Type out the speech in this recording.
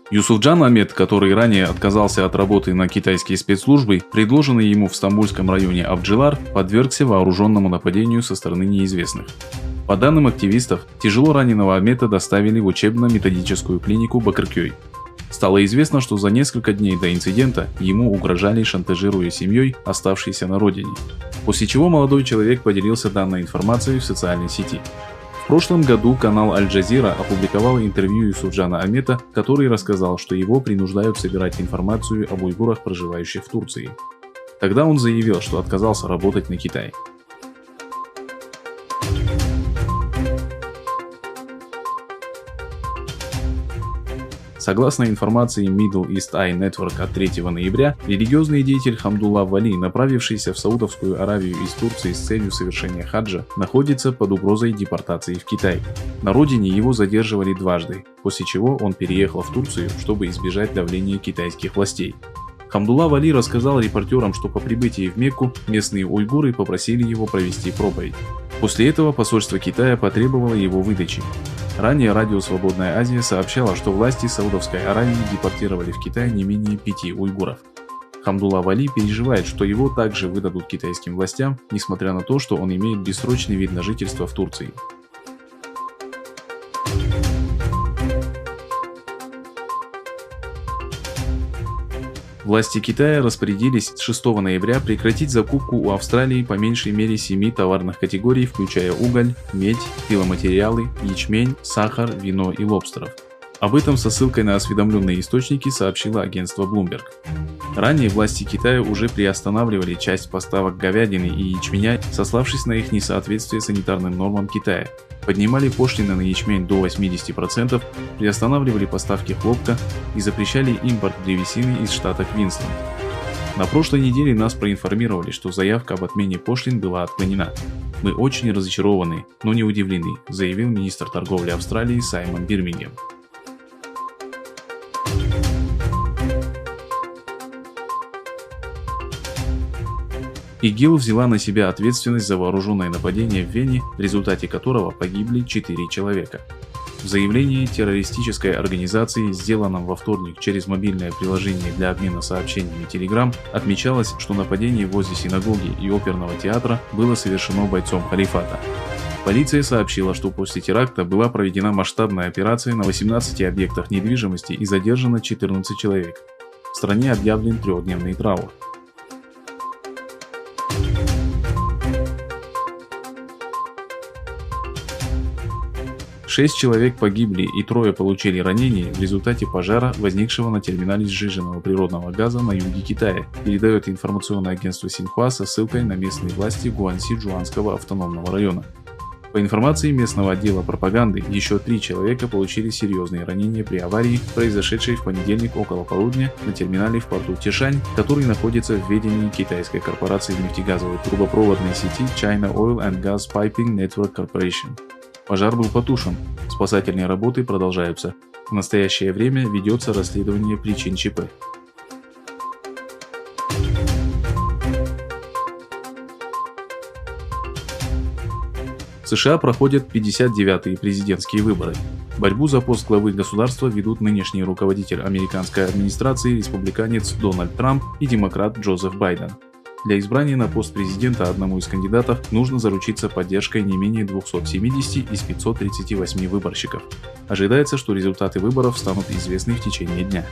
Юсуфджан Ахмед, который ранее отказался от работы на китайские спецслужбы, предложенный ему в стамбульском районе Авджилар, подвергся вооруженному нападению со стороны неизвестных. По данным активистов, тяжело раненого Ахмеда доставили в учебно-методическую клинику Бакыркёй. Стало известно, что за несколько дней до инцидента ему угрожали, шантажируя семьей, оставшейся на родине. После чего молодой человек поделился данной информацией в социальной сети. В прошлом году канал Аль-Джазира опубликовал интервью Юсуфджана Ахмеда, который рассказал, что его принуждают собирать информацию об уйгурах, проживающих в Турции. Тогда он заявил, что отказался работать на Китай. Согласно информации Middle East Eye Network от 3 ноября, религиозный деятель Хамдулла Вали, направившийся в Саудовскую Аравию из Турции с целью совершения хаджа, находится под угрозой депортации в Китай. На родине его задерживали дважды, после чего он переехал в Турцию, чтобы избежать давления китайских властей. Хамдулла Вали рассказал репортерам, что по прибытии в Мекку местные уйгуры попросили его провести проповедь. После этого посольство Китая потребовало его выдачи. Ранее радио «Свободная Азия» сообщало, что власти Саудовской Аравии депортировали в Китай не менее 5 уйгуров. Хамдулла Вали переживает, что его также выдадут китайским властям, несмотря на то, что он имеет бессрочный вид на жительство в Турции. Власти Китая распорядились с 6 ноября прекратить закупку у Австралии по меньшей мере 7 товарных категорий, включая уголь, медь, пиломатериалы, ячмень, сахар, вино и лобстеров. Об этом со ссылкой на осведомленные источники сообщило агентство Bloomberg. Ранее власти Китая уже приостанавливали часть поставок говядины и ячменя, сославшись на их несоответствие санитарным нормам Китая. Поднимали пошлины на ячмень до 80%, приостанавливали поставки хлопка и запрещали импорт древесины из штата Квинсленд. На прошлой неделе нас проинформировали, что заявка об отмене пошлин была отклонена. Мы очень разочарованы, но не удивлены, заявил министр торговли Австралии Саймон Бирмингем. ИГИЛ взяла на себя ответственность за вооруженное нападение в Вене, в результате которого погибли 4 человека. В заявлении террористической организации, сделанном во вторник через мобильное приложение для обмена сообщениями Telegram, отмечалось, что нападение возле синагоги и оперного театра было совершено бойцом халифата. Полиция сообщила, что после теракта была проведена масштабная операция на 18 объектах недвижимости и задержано 14 человек. В стране объявлен 3-дневный траур. Шесть человек погибли и 3 получили ранения в результате пожара, возникшего на терминале сжиженного природного газа на юге Китая, передает информационное агентство Синьхуа со ссылкой на местные власти Гуанси-Джуанского автономного района. По информации местного отдела пропаганды, еще 3 человека получили серьезные ранения при аварии, произошедшей в понедельник около полудня на терминале в порту Тишань, который находится в ведении китайской корпорации нефтегазовой трубопроводной сети China Oil and Gas Piping Network Corporation. Пожар был потушен, спасательные работы продолжаются. В настоящее время ведется расследование причин ЧП. В США проходят 59-е президентские выборы. Борьбу за пост главы государства ведут нынешний руководитель американской администрации республиканец Дональд Трамп и демократ Джозеф Байден. Для избрания на пост президента одному из кандидатов нужно заручиться поддержкой не менее 270 из 538 выборщиков. Ожидается, что результаты выборов станут известны в течение дня.